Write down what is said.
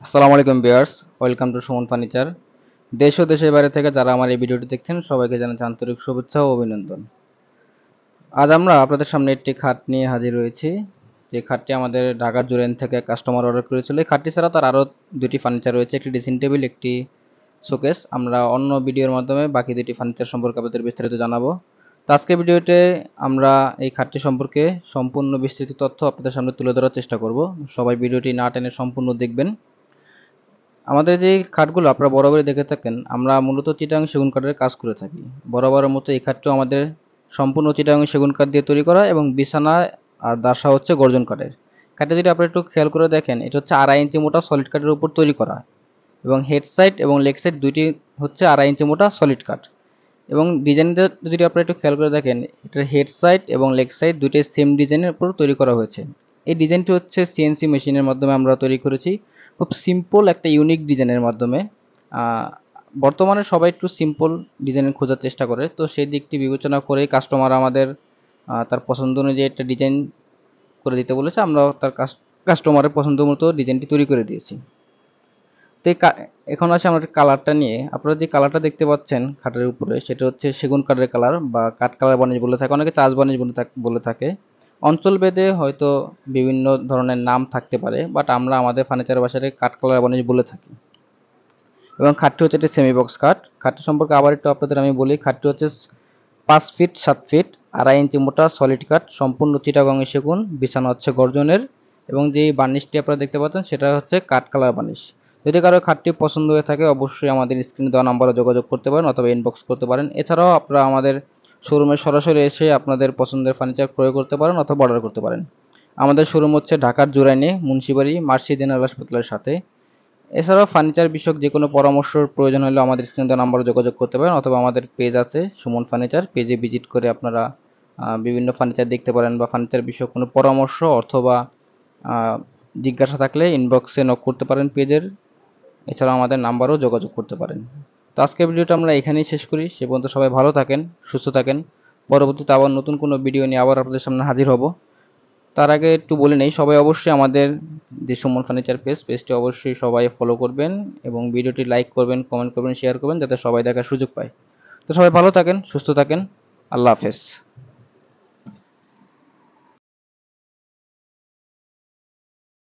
আসসালামু আলাইকুম viewers, welcome to Suman furniture. দেশ ও দেশের বাইরে থেকে যারা আমার এই ভিডিওটি দেখছেন সবাইকে জানাচ্ছি আন্তরিক শুভেচ্ছা ও অভিনন্দন। আজ আমরা আপনাদের সামনে একটি খাট নিয়ে হাজির হয়েছি। যে খাটটি আমাদের ঢাকার জুরাইন থেকে কাস্টমার অর্ডার করেছিল। এই খাটটি ছাড়া তার আরও দুটি ফার্নিচার রয়েছে, একটি ড্রেসিং টেবিল, একটি শোকেস। আমরা অন্য ভিডিওর মাধ্যমে বাকি দুটি ফার্নিচার সম্পর্কে আপনাদের বিস্তারিত জানাবো। তো আজকের ভিডিওতে আমরা এই খাটটি সম্পর্কে সম্পূর্ণ বিস্তৃত তথ্য আপনাদের সামনে তুলে ধরার চেষ্টা করব। সবাই ভিডিওটি না টেনে সম্পূর্ণ দেখবেন। আমাদের যে খাটগুলো আপনারা বরাবরই দেখে থাকেন, আমরা মূলত চিটাগাং সেগুন কাঠের কাজ করে থাকি। বরাবরের মতো এই খাটটিও আমাদের সম্পূর্ণ চিটাগাং সেগুন কাঠ দিয়ে তৈরি করা, এবং বিছানা আর দাসা হচ্ছে গর্জন কাঠের। খাটটা যদি আপনারা একটু খেয়াল করে দেখেন, এটা হচ্ছে 2.5 ইঞ্চি মোটা সলিড কাঠের উপর তৈরি করা, এবং হেড সাইড এবং লেগ সাইড দুইটি হচ্ছে 2.5 ইঞ্চি মোটা সলিড কাঠ। এবং ডিজাইনটা যদি আপনারা একটু খেয়াল করে দেখেন, এটার হেড সাইড এবং লেগ সাইড দুইটাই সেম ডিজাইনের উপর তৈরি করা হয়েছে। এই ডিজাইনটি হচ্ছে সিএনসি মেশিনের মাধ্যমে আমরা তৈরি করেছি, খুব সিম্পল একটা ইউনিক ডিজাইনের মাধ্যমে। বর্তমানে সবাই একটু সিম্পল ডিজাইন খোঁজার চেষ্টা করে, তো সেই দিকটি বিবেচনা করেই কাস্টমার আমাদের তার পছন্দ অনুযায়ী একটা ডিজাইন করে দিতে বলেছে। আমরা তার কাস্টমারের পছন্দ মতো ডিজাইনটি তৈরি করে দিয়েছি। তো এখন আসে আমাদের কালারটা নিয়ে। আপনারা যে কালারটা দেখতে পাচ্ছেন খাটের উপরে, সেটা হচ্ছে সেগুন কাঠের কালার বা কাঠ কালার বানিশ বলে থাকে, অনেকে তাজ বানিশ বলে থাকে। অঞ্চল ভেদে হয়তো বিভিন্ন ধরনের নাম থাকতে পারে, বাট আমরা আমাদের ফার্নিচার ভাষায় কাঠ কালার বানিশ বলে থাকি। এবং খাটটি হচ্ছে একটি সেমি বক্স খাট। খাটটি সম্পর্কে আবার একটু আপনাদের আমি বলি, খাটটি হচ্ছে 5 ফিট 7 ফিট 2.5 ইঞ্চি মোটা সলিড কাঠ, সম্পূর্ণ চিটাগং সেগুন, বিছানা হচ্ছে গর্জনের, এবং যে বার্নিশটি আপনারা দেখতে পাচ্ছেন সেটা হচ্ছে কাঠ কালার বার্নিশ। যদি কারো খাটটি পছন্দ হয়ে থাকে অবশ্যই আমাদের স্ক্রিনে দেওয়া নাম্বারে যোগাযোগ করতে পারেন অথবা ইনবক্স করতে পারেন। এছাড়াও আপনারা আমাদের শোরুমে সরাসরি এসে আপনাদের পছন্দের ফার্নিচার ক্রয় করতে পারেন অথবা অর্ডার করতে পারেন। আমাদের শোরুম হচ্ছে ঢাকার জুরাইনে মুন্সিবাড়ি মার্সি জেনারেল হাসপাতালের সাথে। এছাড়াও ফার্নিচার বিষয়ক যে কোনো পরামর্শের প্রয়োজন হলে আমাদের স্ক্রিনে দেওয়া নাম্বারে যোগাযোগ করতে পারেন, অথবা আমাদের পেজ আছে সুমন ফার্নিচার, পেজে ভিজিট করে আপনারা বিভিন্ন ফার্নিচার দেখতে পারেন, বা ফার্নিচার বিষয়ক কোনো পরামর্শ অথবা জিজ্ঞাসা থাকলে ইনবক্সে নক করতে পারেন পেজের। এছাড়াও আমাদের নাম্বারও যোগাযোগ করতে পারেন। তো আজকের ভিডিওটা আমরা এখানেই শেষ করি। সে পর্যন্ত সবাই ভালো থাকেন, সুস্থ থাকেন। পরবর্তীতে আবার নতুন কোনো ভিডিও নিয়ে আবার আপনাদের সামনে হাজির হব। তার আগে একটু বলে নেই, সবাই অবশ্যই আমাদের যে সুমন ফার্নিচার পেজটি অবশ্যই সবাই ফলো করবেন, এবং ভিডিওটি লাইক করবেন, কমেন্ট করবেন, শেয়ার করবেন, যাতে সবাই দেখার সুযোগ পায়। তো সবাই ভালো থাকেন, সুস্থ থাকেন। আল্লাহ হাফেজ।